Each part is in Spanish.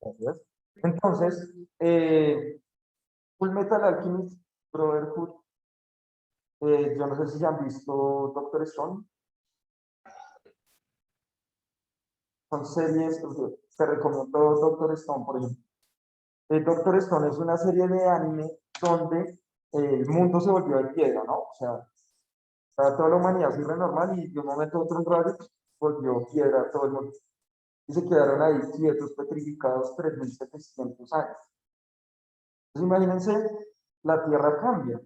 Gracias. Entonces, Full Metal Alchemist Brotherhood, yo no sé si ya han visto Doctor Stone, son series, te recomiendo Doctor Stone, por ejemplo. Doctor Stone es una serie de anime donde el mundo se volvió de piedra, ¿no? O sea, toda la humanidad sigue normal y de un momento a otro un rayo volvió piedra todo el mundo. Y se quedaron ahí quietos, petrificados 3700 años. Entonces imagínense, la Tierra cambia,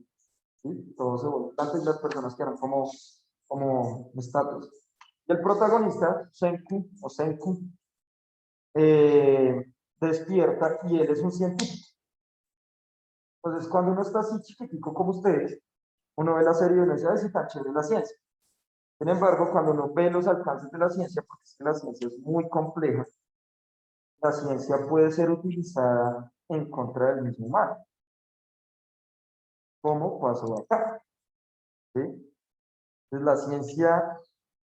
¿sí? Todo se vuelve tanto y las personas quedan como estatuas. Y el protagonista, Senku, o Senku, eh, despierta y él es un científico. Entonces, cuando uno está así chiquitico como ustedes, uno ve la serie y uno dice, ay, sí, tan chévere la ciencia. Sin embargo, cuando uno ve los alcances de la ciencia, porque es que la ciencia es muy compleja, la ciencia puede ser utilizada en contra del mismo humano, como pasó acá, ¿sí? Entonces, la ciencia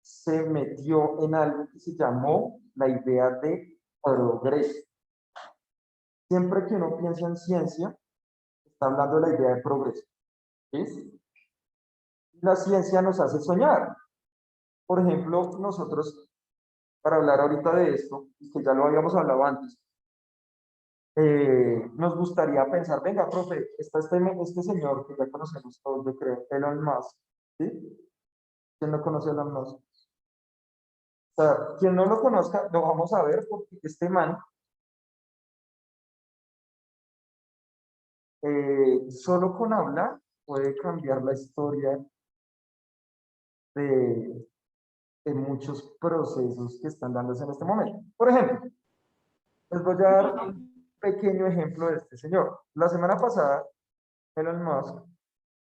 se metió en algo que se llamó la idea de progreso. Siempre que uno piensa en ciencia, está hablando de la idea de progreso, ¿sí? La ciencia nos hace soñar. Por ejemplo, nosotros, para hablar ahorita de esto, que ya lo habíamos hablado antes, nos gustaría pensar, venga, profe, está este señor que ya conocemos todos, yo creo, Elon Musk, ¿sí? ¿Quién no conoce a Elon Musk? O sea, quien no lo conozca, lo vamos a ver porque este man, solo con hablar, puede cambiar la historia de, de muchos procesos que están dándose en este momento. Por ejemplo, les voy a dar un pequeño ejemplo de este señor. La semana pasada, Elon Musk,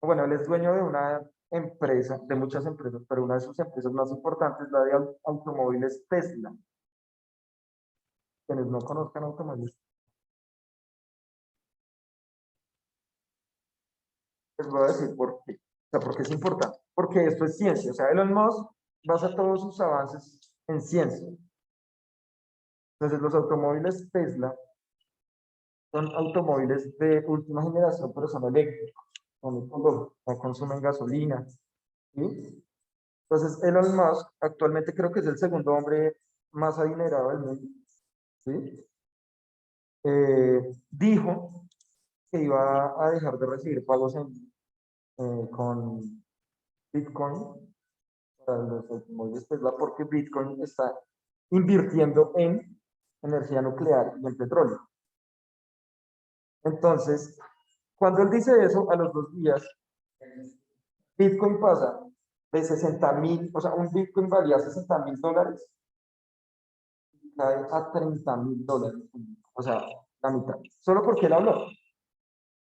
bueno, él es dueño de una empresa, de muchas empresas, pero una de sus empresas más importantes es la de automóviles Tesla. Quienes no conozcan automóviles, les voy a decir por qué. O sea, porque es importante. Porque esto es ciencia. O sea, Elon Musk basa todos sus avances en ciencia. Entonces, los automóviles Tesla son automóviles de última generación, pero son eléctricos, son ecológicos, no consumen gasolina. ¿Sí? Entonces, Elon Musk actualmente creo que es el segundo hombre más adinerado del mundo. ¿Sí? Dijo que iba a dejar de recibir pagos con Bitcoin para los automóviles Tesla porque Bitcoin está invirtiendo en energía nuclear y en petróleo. Entonces, cuando él dice eso, a los 2 días, Bitcoin pasa de 60.000, o sea, un Bitcoin valía $60.000, cae a $30.000, o sea, la mitad, solo porque él habló.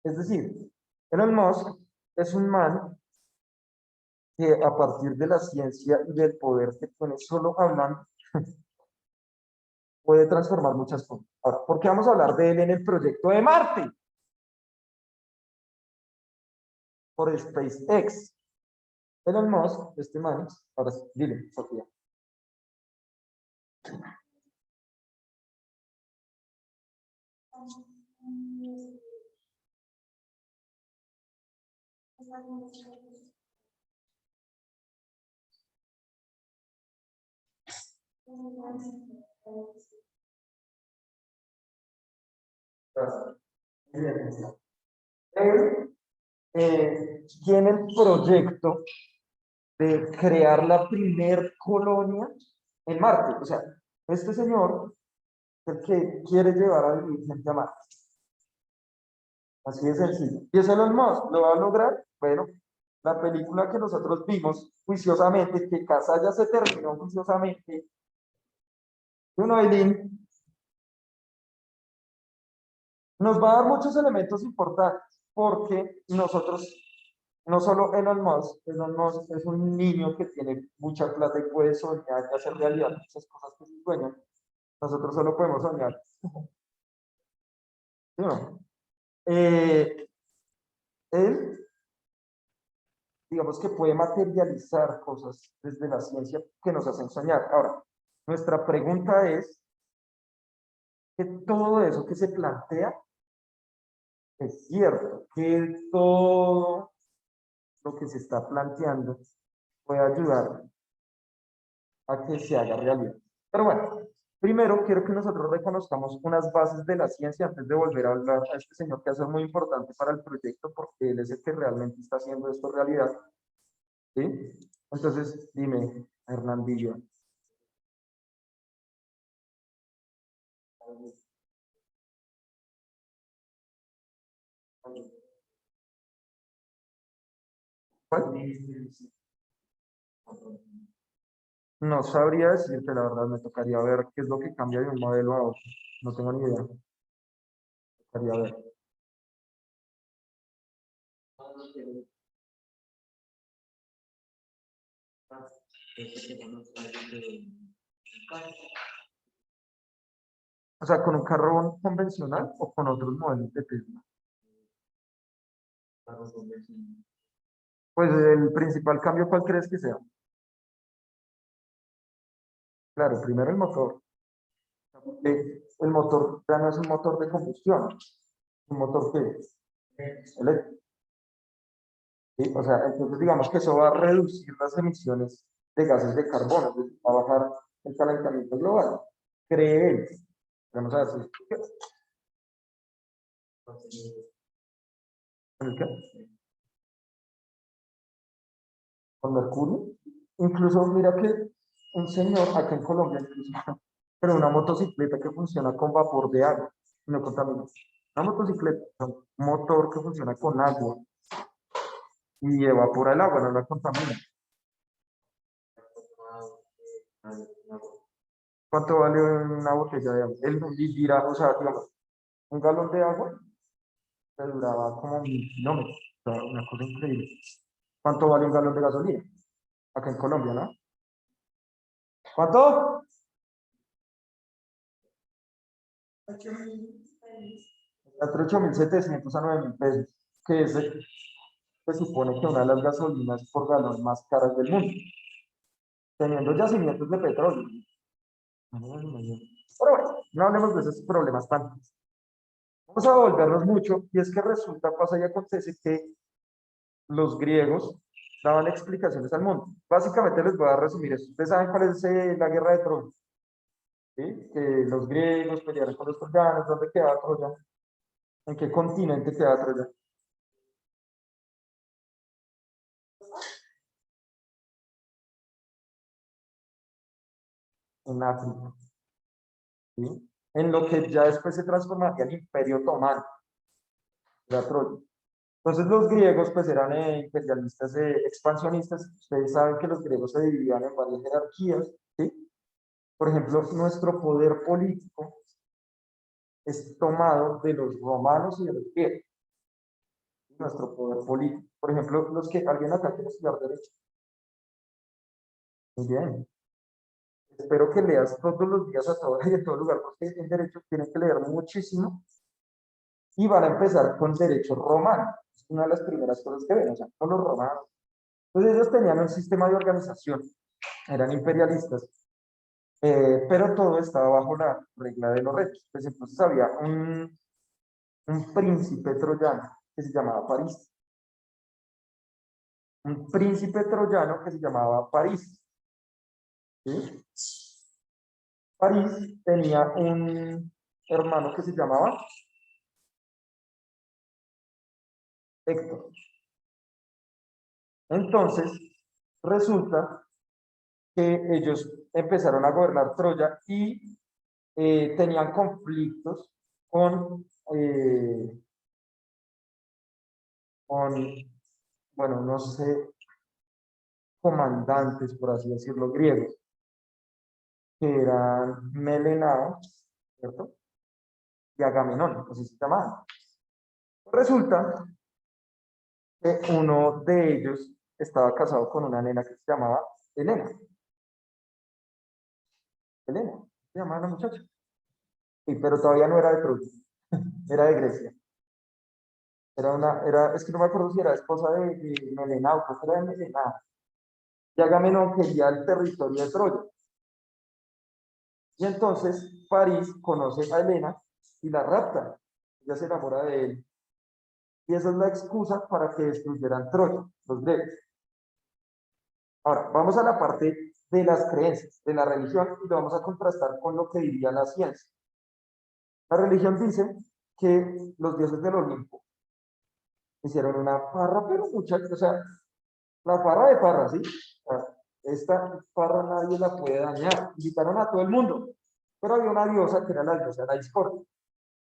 Es decir, Elon Musk es un man que a partir de la ciencia y del poder que tiene solo hablando, puede transformar muchas cosas. Ahora, ¿por qué vamos a hablar de él en el proyecto de Marte? Por SpaceX. Elon Musk, este man, ahora sí, dile, Sofía. Él tiene el proyecto de crear la primer colonia en Marte. O sea, este señor es el que quiere llevar a vivir gente a Marte. Así de sencillo. ¿Y eso Elon Musk lo va a lograr? Bueno, la película que nosotros vimos juiciosamente, que Casalla se terminó juiciosamente, uno, Eileen, nos va a dar muchos elementos importantes, porque nosotros, no solo Elon Musk es un niño que tiene mucha plata y puede soñar y hacer realidad muchas cosas que se sueñan. Nosotros solo podemos soñar. ¿Sí, no? Eh, él, digamos que puede materializar cosas desde la ciencia que nos hacen soñar. Ahora, nuestra pregunta es, que todo eso que se plantea es cierto, que todo lo que se está planteando puede ayudar a que se haga realidad. Pero bueno, primero quiero que nosotros reconozcamos unas bases de la ciencia antes de volver a hablar a este señor que hace muy importante para el proyecto porque él es el que realmente está haciendo esto realidad. ¿Sí? Entonces, dime, Hernandillo. ¿Cuál? No sabría decirte, la verdad, me tocaría ver qué es lo que cambia de un modelo a otro. No tengo ni idea. Tocaría ver. O sea, con un carro convencional o con otros modelos de Tesla. Pues el principal cambio, ¿cuál crees que sea? Claro, primero el motor. El motor ya no es un motor de combustión, es un motor que eléctrico. ¿Sí? O sea, entonces digamos que eso va a reducir las emisiones de gases de carbono, es decir, va a bajar el calentamiento global. Cree él. Vamos a ver si ¿con el qué? Con mercurio. Incluso mira que un señor acá en Colombia, incluso, pero una motocicleta que funciona con vapor de agua, no contamina. Una motocicleta, un motor que funciona con agua y evapora el agua, no la contamina. ¿Cuánto vale una botella de agua? Él dirá, o sea, digamos, un galón de agua te duraba como 1000 kilómetros. O sea, una cosa increíble. ¿Cuánto vale un galón de gasolina? Acá en Colombia, ¿no? ¿Cuánto? 8.700 a 9.000 pesos, que es, se supone que una de las gasolinas por galón más caras del mundo, teniendo yacimientos de petróleo. Pero bueno, no hablemos de esos problemas tan. Vamos a volvernos mucho, y es que resulta, pasa y acontece que los griegos daban explicaciones al mundo. Básicamente les voy a resumir eso. Ustedes saben cuál es la guerra de Troya, ¿sí? Que los griegos pelearon con los troyanos. ¿Dónde queda Troya? ¿En qué continente queda Troya? En África, ¿sí? En lo que ya después se transformaría en Imperio Otomano, la Troya. Entonces los griegos pues eran imperialistas expansionistas. Ustedes saben que los griegos se dividían en varias jerarquías, ¿sí? Por ejemplo, nuestro poder político es tomado de los romanos y de los griegos. Nuestro poder político. Por ejemplo, los que alguien acá quiere estudiar derecho. Muy bien. Espero que leas todos los días a toda hora y en todo lugar, porque en derecho tienen que leer muchísimo y van a empezar con derecho romano. Es una de las primeras cosas que ven, o sea, con los romanos. Entonces ellos tenían un sistema de organización, eran imperialistas, pero todo estaba bajo la regla de los reyes. Pues entonces había un príncipe troyano que se llamaba París. Un príncipe troyano que se llamaba París. ¿Sí? París tenía un hermano que se llamaba Héctor. Entonces, resulta que ellos empezaron a gobernar Troya y tenían conflictos con, eh, con, bueno, no sé, comandantes, por así decirlo, griegos, que eran Melenao, ¿cierto? Y Agamenón, así se llamaban. Resulta que uno de ellos estaba casado con una nena que se llamaba Helena. Helena, se llamaba la muchacha. Sí, pero todavía no era de Troya, era de Grecia. Es que no me acuerdo si era esposa de Melenao, creo que era de Melenao. Y Agamenón quería el territorio de Troya. Y entonces París conoce a Helena y la rapta. Ella se enamora de él. Y esa es la excusa para que destruyeran Troya, los griegos. Ahora, vamos a la parte de las creencias, de la religión, y lo vamos a contrastar con lo que diría la ciencia. La religión dice que los dioses del Olimpo hicieron una farra, pero muchachos, o sea, la farra de farra, ¿sí? O sea, esta farra nadie la puede dañar. Invitaron a todo el mundo, pero había una diosa que era la diosa de la discordia.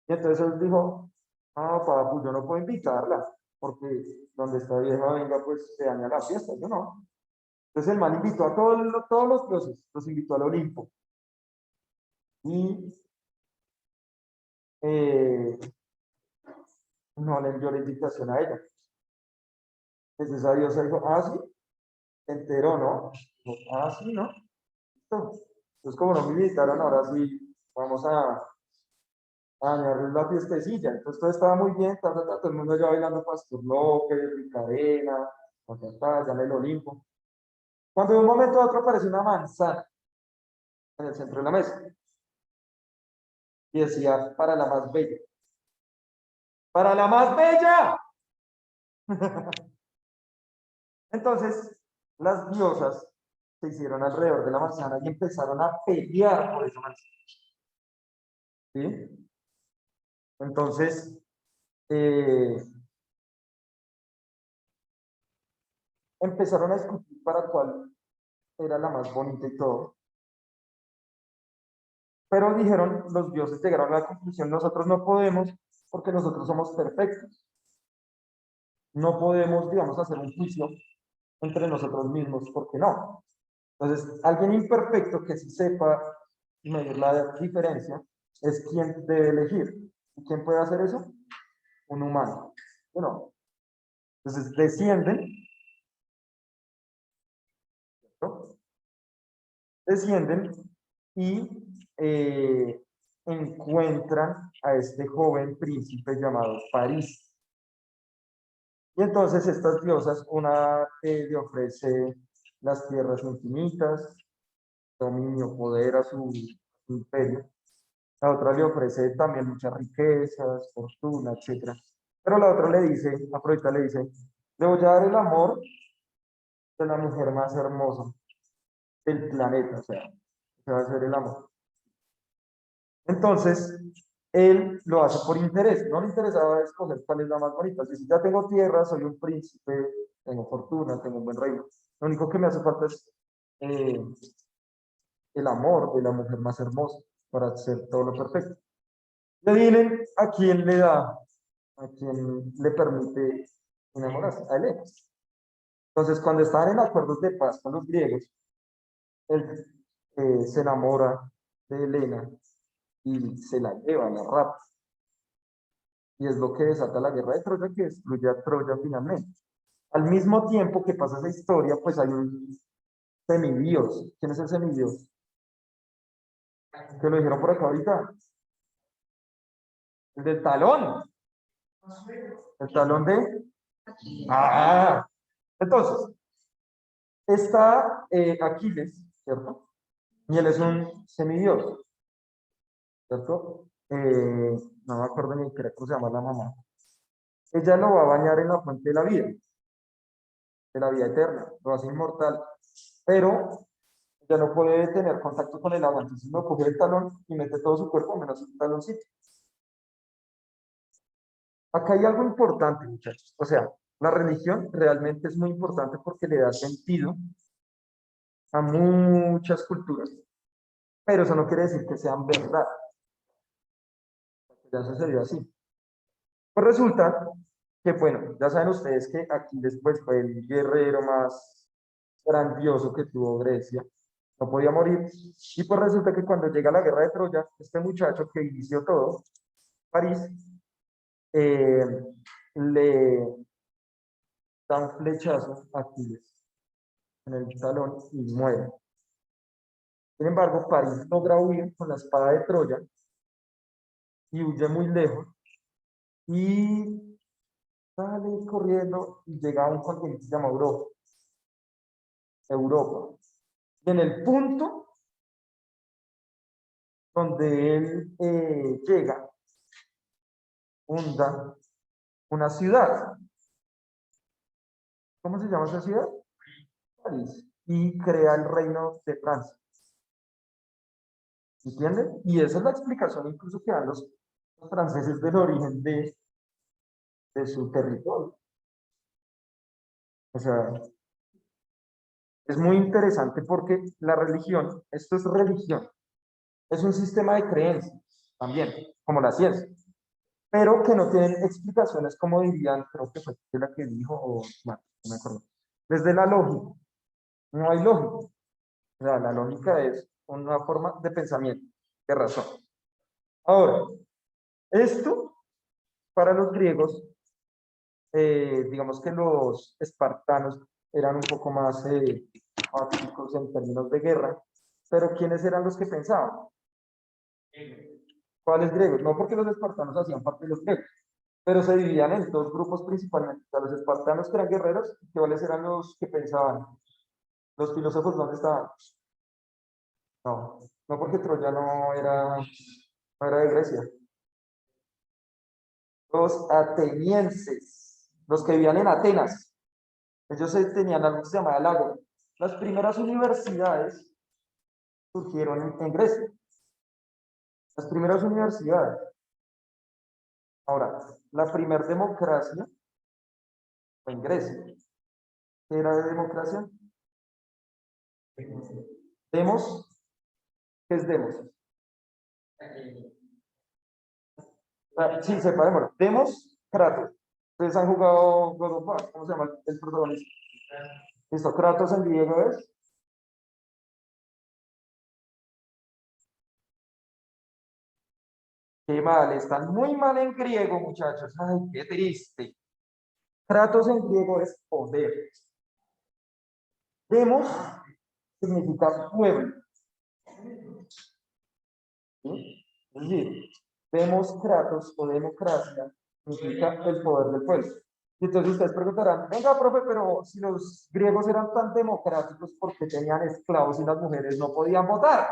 Y entonces él dijo, ah, papu, yo no puedo invitarla, porque donde esta vieja venga, pues se daña la fiesta, yo no. Entonces el man invitó a todos los dioses, los invitó al Olimpo. Y eh, no le envió la invitación a ella. Entonces esa diosa dijo, ah, sí, se enteró, ¿no? Dijo, ah, sí, ¿no? Entonces como no me invitaron, ahora sí, vamos a dañarles la fiestecilla. Entonces todo estaba muy bien, todo el mundo ya bailando Pastor López, Ricarena, ya en el Olimpo. Cuando de un momento a otro aparece una manzana en el centro de la mesa y decía, para la más bella. ¡Para la más bella! Entonces, las diosas se hicieron alrededor de la manzana y empezaron a pelear por esa manzana. ¿Sí? Entonces, eh, empezaron a discutir para cuál era la más bonita y todo. Pero dijeron, los dioses llegaron a la conclusión, nosotros no podemos porque nosotros somos perfectos. No podemos, digamos, hacer un juicio entre nosotros mismos, porque no. Entonces, alguien imperfecto que sí sepa medir la diferencia es quien debe elegir. ¿Y quién puede hacer eso? Un humano. Bueno, entonces descienden, ¿no? Descienden y encuentran a este joven príncipe llamado París. Y entonces estas diosas, una le ofrece las tierras infinitas, dominio, poder a su imperio. La otra le ofrece también muchas riquezas, fortuna, etcétera. Pero la otra le dice, Afrodita le dice, le voy a dar el amor de la mujer más hermosa del planeta, o sea, que va a ser el amor. Entonces, él lo hace por interés, no le interesaba escoger cuál es la más bonita. Si ya tengo tierra, soy un príncipe, tengo fortuna, tengo un buen reino. Lo único que me hace falta es eh, el amor de la mujer más hermosa para hacer todo lo perfecto. Y adivinen a quién le da, a quién le permite enamorarse, a él. Entonces, cuando estaban en acuerdos de paz con los griegos, él se enamora de Helena y se la lleva, la rapta. Y es lo que desata la guerra de Troya, que destruye a Troya finalmente. Al mismo tiempo que pasa esa historia, pues hay un semidios. ¿Quién es el semidios? Que lo dijeron por acá ahorita. El del talón. El talón de... Ah, entonces, está Aquiles, ¿cierto? Y él es un semidios, ¿cierto? No me acuerdo ni qué cómo se llama la mamá. Ella lo va a bañar en la fuente de la vida eterna, lo hace inmortal, pero ya no puede tener contacto con el agua, entonces lo coge el talón y mete todo su cuerpo menos el taloncito. Acá hay algo importante, muchachos, o sea, la religión realmente es muy importante porque le da sentido a muchas culturas, pero eso no quiere decir que sean verdad, ya sucedió así. Pues resulta que, bueno, ya saben ustedes que aquí después fue el guerrero más grandioso que tuvo Grecia, no podía morir, y pues resulta que cuando llega la guerra de Troya, este muchacho que inició todo, París, eh, le da un flechazo a Aquiles en el talón y muere. Sin embargo, París logra huir con la espada de Troya y huye muy lejos y sale corriendo y llega a un continente llamado Europa. Europa. Y en el punto donde él llega, funda una ciudad. ¿Cómo se llama esa ciudad? París. Y crea el reino de Francia. ¿Entienden? Y esa es la explicación incluso que dan los franceses del origen de su territorio. O sea, es muy interesante porque la religión, esto es religión, es un sistema de creencias también, como la ciencia, pero que no tienen explicaciones como dirían, creo que fue la que dijo, o bueno, no me acuerdo. Desde la lógica, no hay lógica. O sea, la lógica es una forma de pensamiento, de razón. Ahora, esto para los griegos, digamos que los espartanos eran un poco más prácticos en términos de guerra, pero ¿quiénes eran los que pensaban? ¿Cuáles griegos? No porque los espartanos hacían parte de los griegos, pero se dividían en dos grupos principalmente. O sea, los espartanos que eran guerreros, y cuáles eran los que pensaban. Los filósofos, ¿dónde estaban? No, no porque Troya no era de Grecia. Los atenienses, los que vivían en Atenas. Ellos tenían algo que se llamaba el Ágora. Las primeras universidades surgieron en Grecia. Las primeras universidades. Ahora, la primera democracia fue en Grecia. ¿Qué era de democracia? Demos, ¿qué es demos? Ah, sí, separémoslo. Demos, Kratos. Ustedes han jugado God of War. ¿Cómo se llama el protagonista? Listo, Kratos en griego es. Qué mal, están muy mal en griego, muchachos. Ay, qué triste. Kratos en griego es poder. Demos significa pueblo. ¿Sí? Es decir, demos Kratos o democracia significa el poder del pueblo. Y entonces ustedes preguntarán, venga, profe, pero si los griegos eran tan democráticos, ¿por qué tenían esclavos y las mujeres no podían votar?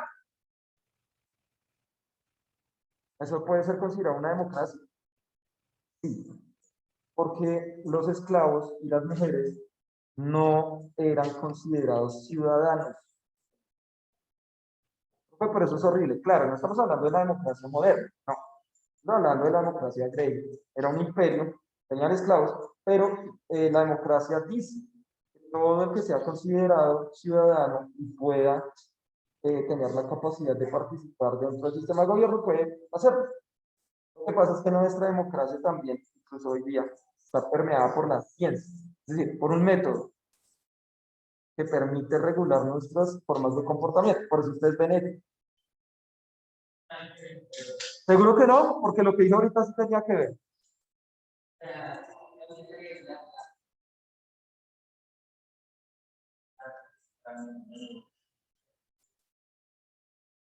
¿Eso puede ser considerado una democracia? Sí, porque los esclavos y las mujeres no eran considerados ciudadanos. Pues por eso es horrible. Claro, no estamos hablando de la democracia moderna, no. Estamos hablando de la democracia griega. Era un imperio, tenían esclavos, pero la democracia dice que todo el que sea considerado ciudadano y pueda tener la capacidad de participar dentro del sistema de gobierno puede hacerlo. Lo que pasa es que nuestra democracia también, incluso hoy día, está permeada por la ciencia, es decir, por un método que permite regular nuestras formas de comportamiento. Por eso ustedes ven ética. Seguro que no, porque lo que dije ahorita sí tenía que ver.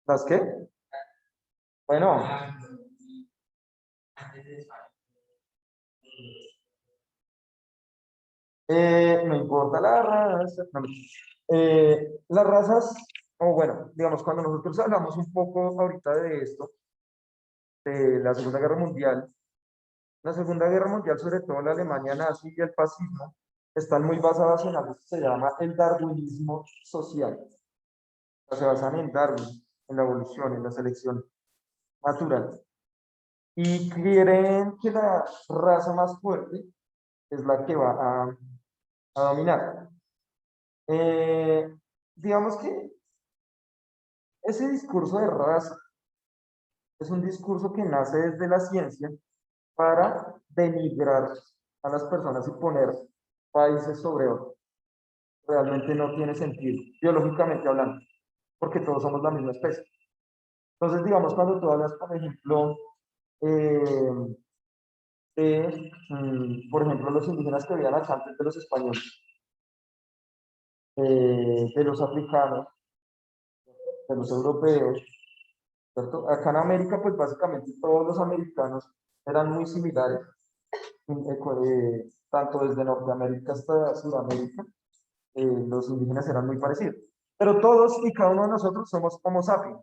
¿Las qué? Bueno, no importa la raza. No, las razas, o bueno, digamos, cuando nosotros hablamos un poco ahorita de esto, de la Segunda Guerra Mundial, sobre todo la Alemania nazi y el fascismo, están muy basadas en algo que se llama el darwinismo social. O sea, se basan en Darwin, en la evolución, en la selección natural. Y creen que la raza más fuerte es la que va a dominar. Eh, digamos que ese discurso de raza es un discurso que nace desde la ciencia para denigrar a las personas y poner países sobre otros. Realmente no tiene sentido, biológicamente hablando, porque todos somos la misma especie. Entonces, digamos, cuando tú hablas, por ejemplo, eh, por ejemplo, los indígenas que vivían acá antes de los españoles, de los africanos, de los europeos, ¿cierto? Acá en América, pues básicamente todos los americanos eran muy similares, tanto desde Norteamérica hasta Sudamérica, los indígenas eran muy parecidos. Pero todos y cada uno de nosotros somos Homo sapiens.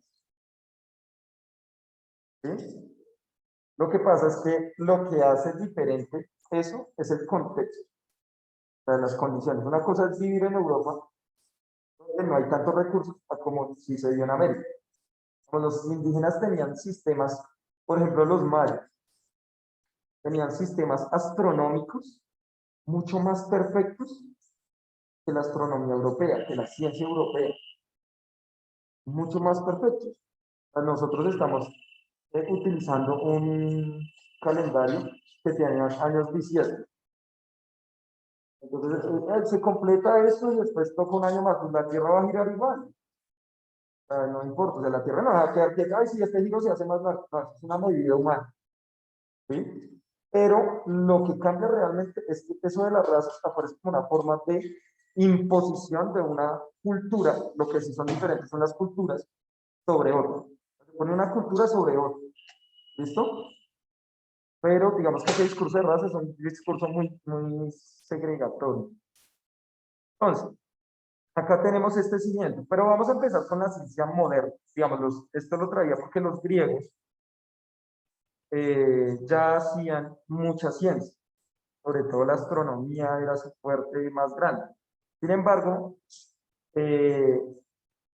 ¿sí? Lo que pasa es que lo que hace diferente eso es el contexto, o sea, las condiciones. Una cosa es vivir en Europa, donde no hay tantos recursos como si se dio en América. Como los indígenas tenían sistemas, por ejemplo, los mayas, tenían sistemas astronómicos mucho más perfectos que la astronomía europea, que la ciencia europea, mucho más perfectos. Nosotros estamos utilizando un calendario que tiene años bisiestos. Entonces, se completa eso y después toca un año más, pues la Tierra va a girar igual. O sea, no importa, o sea, la Tierra no va a quedar quieta, ay, si este giro se hace más largo, no, es una medida humana, ¿sí? Pero lo que cambia realmente es que eso de las razas aparece como una forma de imposición de una cultura, lo que sí son diferentes son las culturas sobre otra. Se pone una cultura sobre otra, ¿listo? Pero digamos que ese discurso de razas es un discurso muy segregatorio. Entonces, acá tenemos este siguiente, pero vamos a empezar con la ciencia moderna. Digamos, esto lo traía porque los griegos ya hacían mucha ciencia, sobre todo la astronomía era su fuerte más grande. Sin embargo, eh,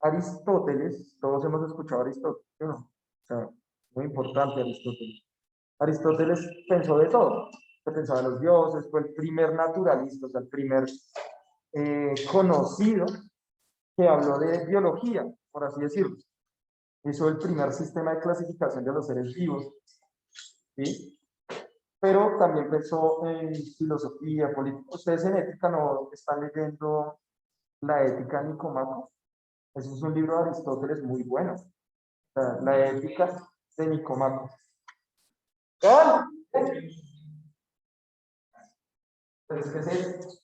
Aristóteles, todos hemos escuchado a Aristóteles, ¿no? O sea, muy importante Aristóteles. Aristóteles pensó de todo, se pensaba en los dioses, fue el primer naturalista, o sea, el primer conocido que habló de biología, por así decirlo. Hizo el primer sistema de clasificación de los seres vivos, ¿sí? Pero también pensó en filosofía, política. Ustedes en ética no están leyendo La ética de Nicomaco. Ese es un libro de Aristóteles muy bueno. O sea, la ética de Nicomaco. ¿Cuál? Pues que es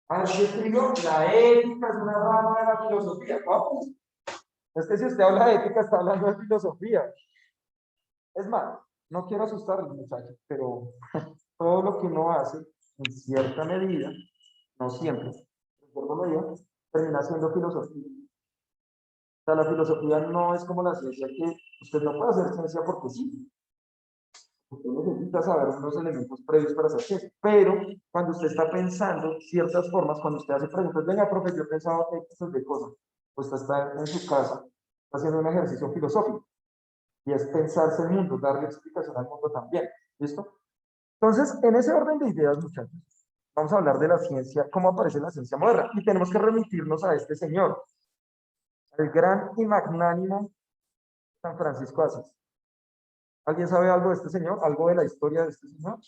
así escribió, la ética es una rama de la filosofía. Vamos. Es que si usted habla de ética, está hablando de filosofía. Es más, no quiero asustar a los muchachos, pero todo lo que uno hace, en cierta medida, no siempre, en cierta medida, termina siendo filosofía. O sea, la filosofía no es como la ciencia que usted no puede hacer ciencia porque sí. Usted necesita saber unos elementos previos para hacer ciencia. Pero cuando usted está pensando ciertas formas, cuando usted hace preguntas, venga, profe, yo he pensado X de cosas, pues usted está en su casa, está haciendo un ejercicio filosófico y es pensarse el mundo, darle explicación al mundo también. ¿Listo? Entonces, en ese orden de ideas, muchachos, vamos a hablar de la ciencia, cómo aparece la ciencia moderna. Y tenemos que remitirnos a este señor, el gran y magnánimo San Francisco de Asís. ¿Alguien sabe algo de este señor? ¿Algo de la historia de este señor?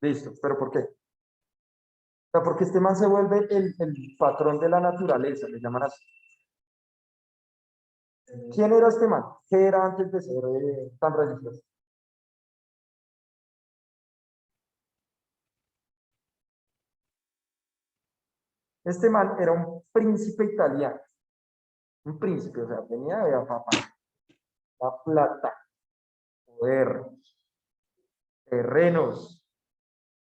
Listo, ¿pero por qué? O sea, porque este man se vuelve el patrón de la naturaleza, le llaman así. ¿Quién era este man? ¿Qué era antes de ser tan religioso? Este man era un príncipe italiano, un príncipe, o sea, venía de papá, la plata, poder, terrenos.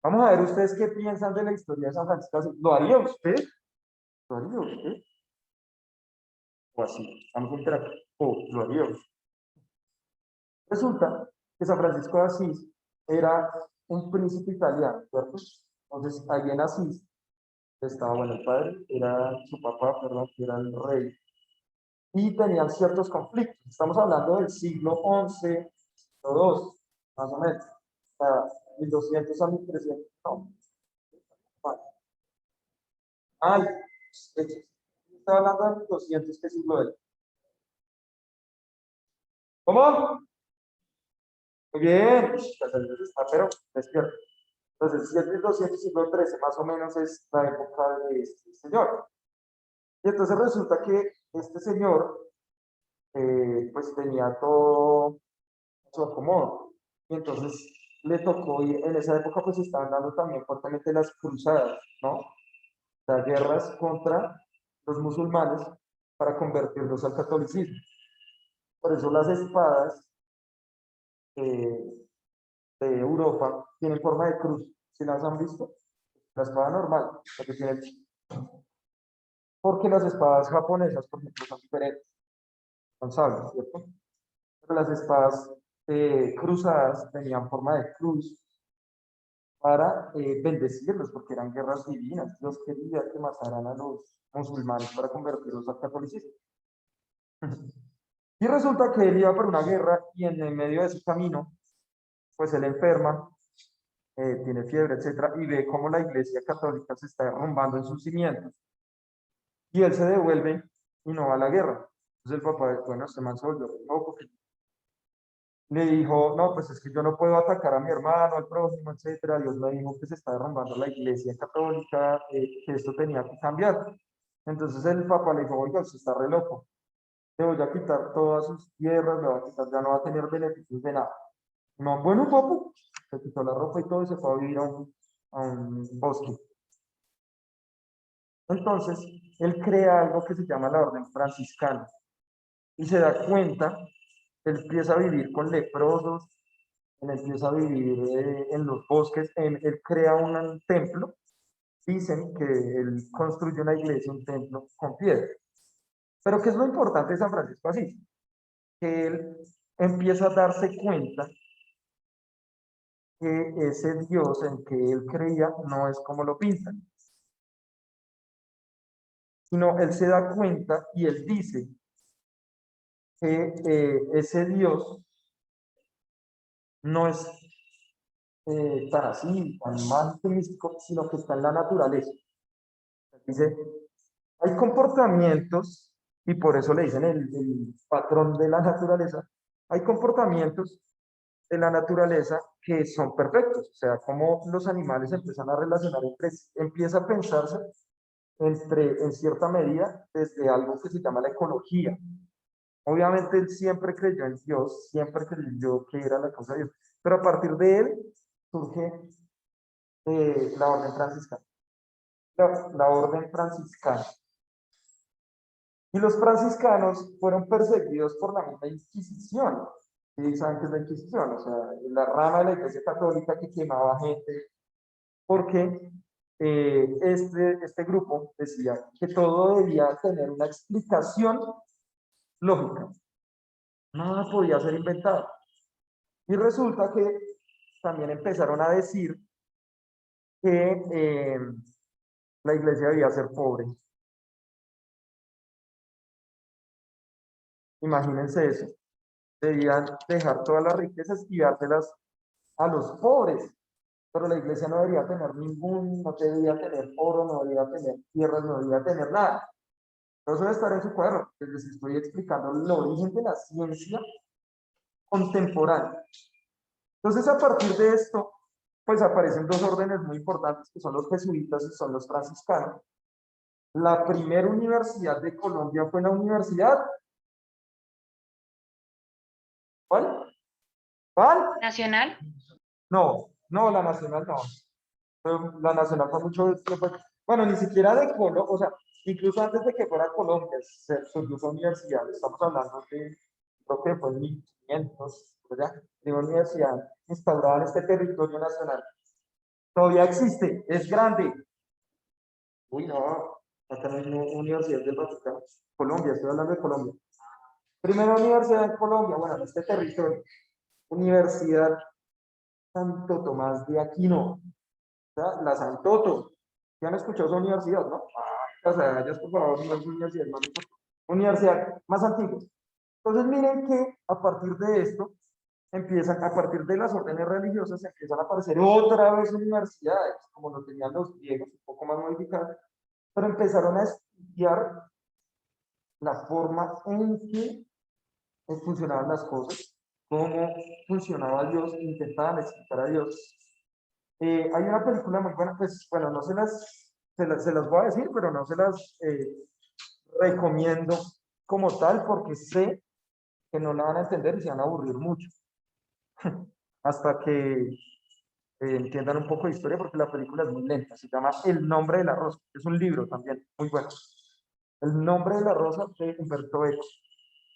Vamos a ver ustedes qué piensan de la historia de San Francisco de Asís. ¿Lo haría usted? ¿Lo haría usted? O así, vamos a interactuar. ¿O lo haría usted? Resulta que San Francisco de Asís era un príncipe italiano, ¿cierto? Entonces, ahí en Asís estaba, bueno, el padre, era su papá, perdón, que era el rey, y tenían ciertos conflictos. Estamos hablando del siglo XI o II, más o menos, o sea, 1200 a 1300, no, ay, estaba hablando de 200, ¿qué siglo es? ¿Cómo? Muy bien, pues entonces está, pero despierto. Entonces, si es 1200, siglo XIII, más o menos es la época de este señor. Y entonces resulta que este señor, pues tenía todo su acomodo. Y entonces le tocó, y en esa época pues estaban dando también fuertemente las cruzadas, ¿no? Las guerras contra los musulmanes para convertirlos al catolicismo. Por eso las espadas eh, de Europa tienen forma de cruz. ¿Si las han visto? La espada normal, la que tiene porque las espadas japonesas, por ejemplo, son diferentes, son sables, ¿cierto? Pero las espadas cruzadas tenían forma de cruz para bendecirlos, porque eran guerras divinas. Dios quería que mataran a los musulmanes para convertirlos al catolicismo. Y resulta que él iba por una guerra y en el medio de ese camino, pues él enferma, tiene fiebre, etcétera, y ve cómo la iglesia católica se está derrumbando en sus cimientos. Y él se devuelve y no va a la guerra. Entonces el papá, bueno, este man se volvió loco, le dijo, no, pues es que yo no puedo atacar a mi hermano, al prójimo, etcétera. Dios me dijo que se está derrumbando la iglesia católica, que esto tenía que cambiar. Entonces el papá le dijo, oiga, usted está re loco. Le voy a quitar todas sus tierras, le voy a quitar, ya no va a tener beneficios de nada. No, bueno, papá, se quitó la ropa y todo y se fue a vivir a un bosque. Entonces, él crea algo que se llama la orden franciscana y se da cuenta, él empieza a vivir con leprosos, él empieza a vivir en los bosques, él crea un templo, dicen que él construye una iglesia, un templo con piedra. Pero ¿qué es lo importante de San Francisco Asís? Que él empieza a darse cuenta que ese Dios en que él creía no es como lo pintan, sino él se da cuenta y él dice que ese Dios no es tan así, tan más místico, sino que está en la naturaleza. Dice, hay comportamientos, y por eso le dicen el patrón de la naturaleza, hay comportamientos de la naturaleza que son perfectos, o sea, como los animales empiezan a relacionar entre sí, empieza a pensarse en cierta medida, desde algo que se llama la ecología. Obviamente él siempre creyó en Dios, siempre creyó que era la cosa de Dios, pero a partir de él surge la orden franciscana. La orden franciscana. Y los franciscanos fueron perseguidos por la misma Inquisición. ¿Sí saben qué es la Inquisición? O sea, la rama de la Iglesia Católica que quemaba gente, porque este grupo decía que todo debía tener una explicación lógica. Nada podía ser inventado. Y resulta que también empezaron a decir que la iglesia debía ser pobre. Imagínense eso. Debían dejar todas las riquezas y dárselas a los pobres. Pero la iglesia no debería tener no debía tener oro, no debería tener tierras, no debería tener nada. Todo eso debe estar en su cuadro. Les estoy explicando el origen de la ciencia contemporánea. Entonces, a partir de esto, pues aparecen dos órdenes muy importantes, que son los jesuitas y son los franciscanos. La primera universidad de Colombia fue la universidad. ¿Cuál? ¿Cuál? Nacional. No, no, la nacional no. La nacional fue mucho después. Bueno, ni siquiera de Colombia, o sea, incluso antes de que fuera Colombia, se surgió esa universidad. Estamos hablando de, creo que fue en 1500, ¿verdad? De una universidad instaurada en este territorio nacional. Todavía existe, es grande. Uy, no, acá no hay universidad del Vaticano. Colombia, estoy hablando de Colombia. Primera universidad en Colombia, bueno, en este territorio. Universidad Santo Tomás de Aquino, la Santoto. ¿Ya han escuchado esa universidad, no? O sea, ya por favor, no es universidad más, universidad más antigua. Entonces, miren que a partir de esto, empiezan, a partir de las órdenes religiosas, empiezan a aparecer otra vez universidades, como lo tenían los griegos, un poco más modificadas, pero empezaron a estudiar la forma en que funcionaban las cosas, cómo funcionaba Dios, intentaban explicar a Dios. Hay una película muy buena, pues bueno, no se las voy a decir, pero no se las recomiendo como tal, porque sé que no la van a entender y se van a aburrir mucho, hasta que entiendan un poco de historia, porque la película es muy lenta. Se llama El nombre de la rosa, es un libro también, muy bueno. El nombre de la rosa de Humberto Eco.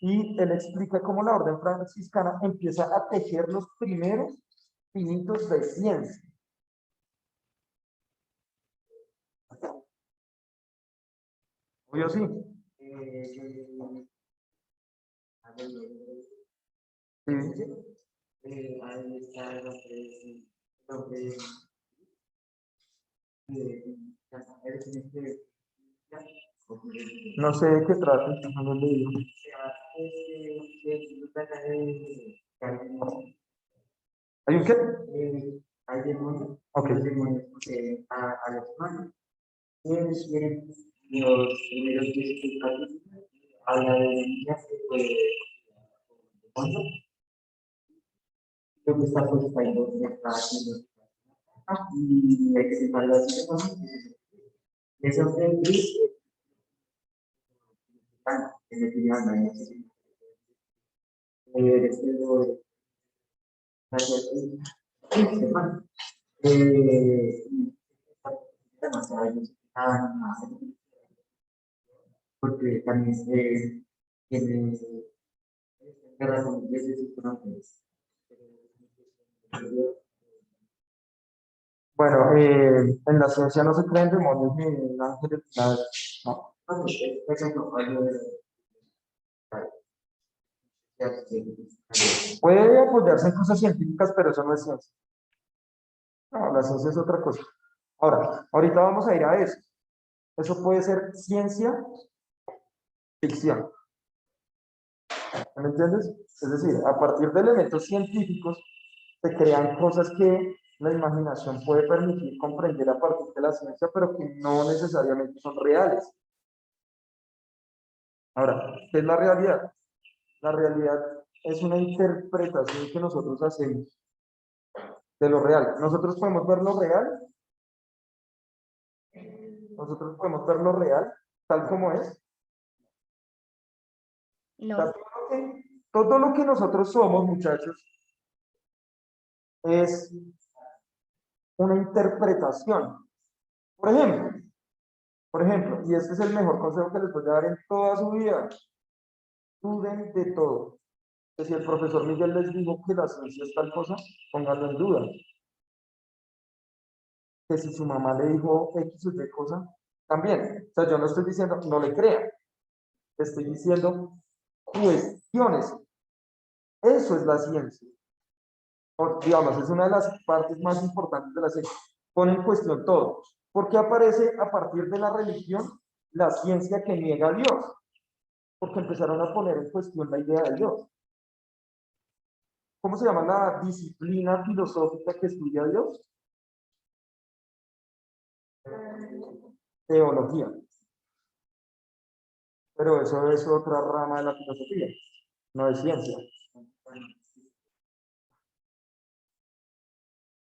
Y él explica cómo la orden franciscana empieza a tejer los primeros pinitos de ciencia. Yo sí. Sí. Ahí está lo que No sé de qué trata, no lo he leído. ¿Hay un qué? hay demonios, Ok. los demonios poseen a los humanos. Ellos quieren los primeros 10 capítulos, habla de niñas que puede lo que está puesto de está haciendo y hay que separar las demonios. Eso es gris, que le tiran a ellos. Después de la porque también tiene guerra con ingleses y franceses. Bueno, en la ciencia no se creen demonios ni en ángeles, nada. No. Puede apoyarse en cosas científicas, pero eso no es ciencia. No, la ciencia es otra cosa. Ahora, ahorita vamos a ir a eso. Eso puede ser ciencia ficción. ¿Me entiendes? Es decir, a partir de elementos científicos se crean cosas que la imaginación puede permitir comprender a partir de la ciencia, pero que no necesariamente son reales. Ahora, ¿qué es la realidad? La realidad es una interpretación que nosotros hacemos de lo real. Nosotros podemos ver lo real, nosotros podemos ver lo real tal como es. No. Todo lo que nosotros somos, muchachos, es una interpretación. Por ejemplo, y este es el mejor consejo que les voy a dar en toda su vida, duden de todo. Que si el profesor Miguel les dijo que la ciencia es tal cosa, pónganlo en duda. Que si su mamá le dijo X o Y cosa, también. O sea, yo no estoy diciendo no le crean, estoy diciendo cuestiones. Eso es la ciencia. O, digamos, es una de las partes más importantes de la ciencia. Pone en cuestión todo. ¿Por qué aparece a partir de la religión la ciencia que niega a Dios? Porque empezaron a poner en cuestión la idea de Dios. ¿Cómo se llama la disciplina filosófica que estudia a Dios? Teología. Pero eso es otra rama de la filosofía, no es ciencia.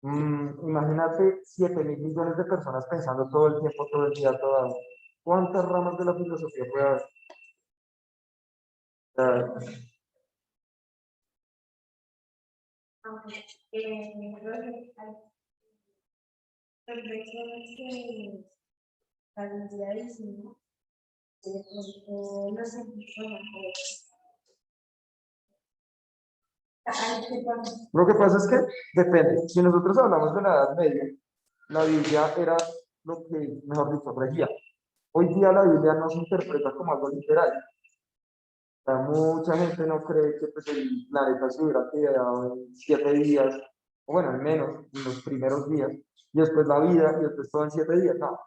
Imagínate 7.000 millones de personas pensando todo el tiempo, todo el día, toda. ¿Cuántas ramas de la filosofía puede haber? Lo que pasa es que depende. Si nosotros hablamos de la Edad Media, la Biblia era lo que, mejor dicho, regía. Hoy día la Biblia no se interpreta como algo literal. O sea, mucha gente no cree que pues, el planeta se hubiera quedado en 7 días, o bueno, en menos, en los primeros días, y después la vida, y después todo en 7 días. No.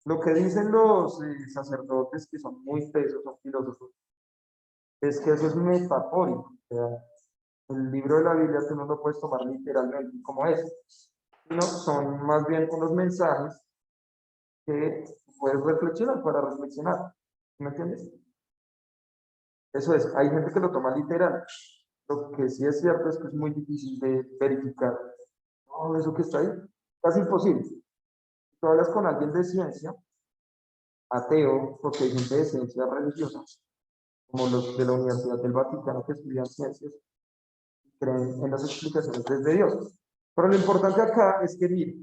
Lo que dicen los sacerdotes, que son muy tesos, son filósofos, es que eso es metafórico. O sea, el libro de la Biblia tú no lo puedes tomar literalmente como es, sino son más bien unos mensajes que puedes reflexionar para reflexionar. ¿Me entiendes? Eso es, hay gente que lo toma literal. Lo que sí es cierto es que es muy difícil de verificar todo eso que está ahí. Casi imposible. Si tú hablas con alguien de ciencia, ateo, porque hay gente de ciencia religiosa, como los de la Universidad del Vaticano que estudian ciencias, creen en las explicaciones desde Dios. Pero lo importante acá es que, mire,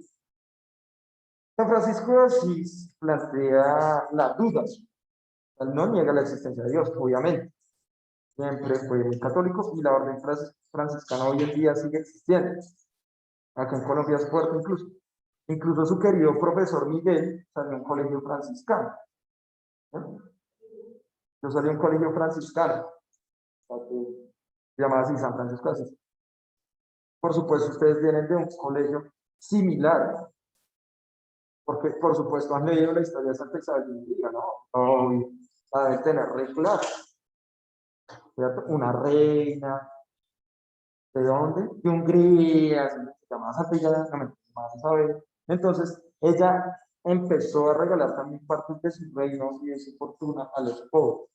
San Francisco de Asís plantea las dudas. Él no niega la existencia de Dios, obviamente. Siempre fue muy católico y la orden franciscana hoy en día sigue existiendo. Acá en Colombia es fuerte incluso. Incluso su querido profesor Miguel salió en un colegio franciscano. Yo salí de un colegio franciscano, se llamaba así San Francisco de Asís. Por supuesto, ustedes vienen de un colegio similar, porque por supuesto han leído la historia de Santa Isabel de Hungría, ¿no? Obvio, la deben tener re clara, ¿cierto? Una reina, ¿de dónde? De Hungría, se llamaba Santa Isabel, no me llamaba Isabel. Entonces, ella empezó a regalar también partes de sus reinos y de su fortuna a los pobres.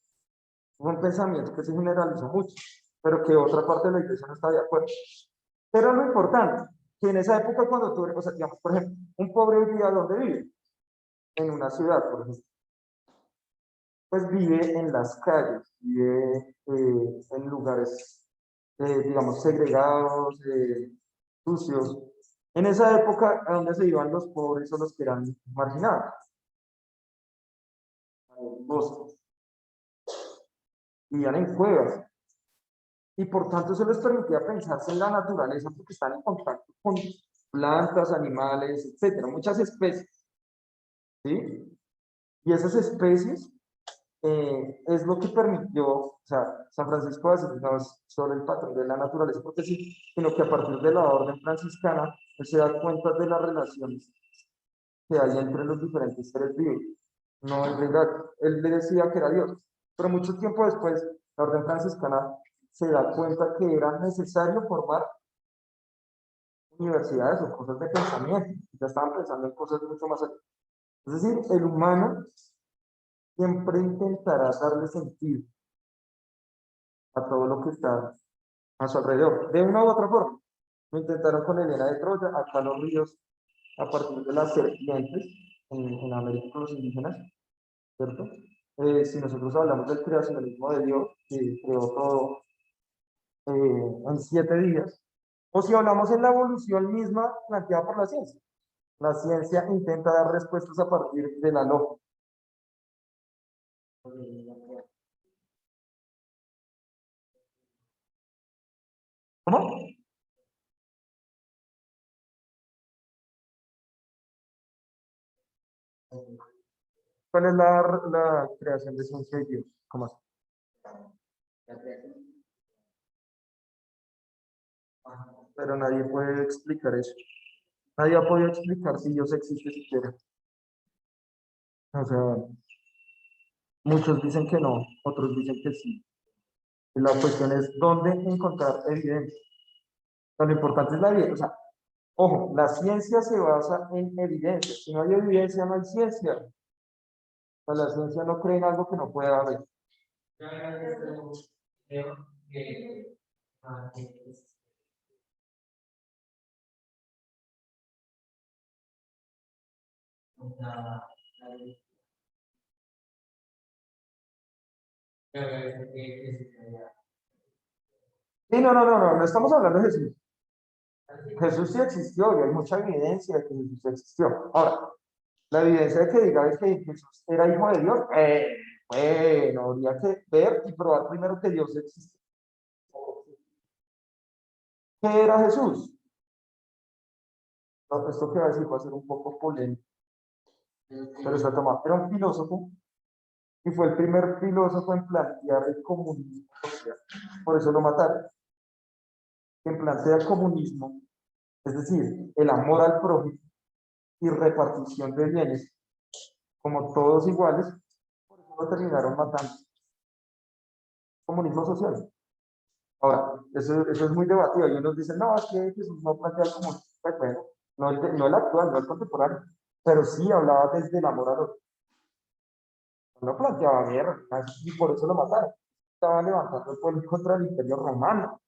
Fue un pensamiento que se generalizó mucho, pero que otra parte de la iglesia no está de acuerdo. Pero lo importante, que en esa época cuando tú, o sea, digamos, por ejemplo, un pobre hoy día, ¿dónde vive? En una ciudad, por ejemplo. Pues vive en las calles, vive en lugares, digamos, segregados, sucios. En esa época, ¿a dónde se iban los pobres o los que eran marginados? A los bosques. Vivían en cuevas. Y por tanto eso les permitía pensarse en la naturaleza porque están en contacto con plantas, animales, etcétera, muchas especies. ¿Sí? Y esas especies es lo que permitió, o sea, San Francisco de Asís no es solo el patrón de la naturaleza, porque sí, sino que a partir de la orden franciscana, él se da cuenta de las relaciones que hay entre los diferentes seres vivos. No, en realidad, él le decía que era Dios, pero mucho tiempo después, la orden franciscana se da cuenta que era necesario formar universidades o cosas de pensamiento, ya estaban pensando en cosas mucho más allá. Es decir, el humano siempre intentará darle sentido a todo lo que está a su alrededor, de una u otra forma. Lo intentaron con Helena de Troya, acá los ríos, a partir de las serpientes, en América con los indígenas, ¿cierto? Si nosotros hablamos del creacionismo de Dios, que creó todo en 7 días, o si hablamos en la evolución misma planteada por la ciencia intenta dar respuestas a partir de la lógica. ¿Cómo? ¿Cuál es la creación de ciencia y Dios? ¿Cómo así? Pero nadie puede explicar eso. Nadie ha podido explicar si Dios existe siquiera. O sea, muchos dicen que no, otros dicen que sí. Y la cuestión es dónde encontrar evidencia. O sea, lo importante es la evidencia. O sea, ojo, la ciencia se basa en evidencia. Si no hay evidencia, no hay ciencia. O sea, la ciencia no cree en algo que no pueda haber. Sí, no estamos hablando de Jesús. Jesús sí existió y hay mucha evidencia de que Jesús existió. Ahora, la evidencia de que diga es que Jesús era hijo de Dios, bueno, habría que ver y probar primero que Dios existe. ¿Qué era Jesús? No, esto que va a decir va a ser un poco polémico, pero está tomado. Era un filósofo y fue el primer filósofo en plantear el comunismo social. Por eso lo mataron. Quien plantea el comunismo, es decir, el amor al prójimo y repartición de bienes como todos iguales, por eso lo terminaron matando. Comunismo social. Ahora, eso es muy debatido. Y unos dicen, no, es que Jesús no plantea el comunismo. Pues bueno, no el actual, no el contemporáneo, pero sí hablaba desde el amor al otro. No planteaba guerra, y por eso lo mataron. Estaba levantando el pueblo contra el imperio romano.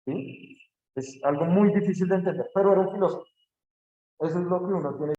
¿Sí? Es algo muy difícil de entender, pero era un filósofo. Eso es lo que uno tiene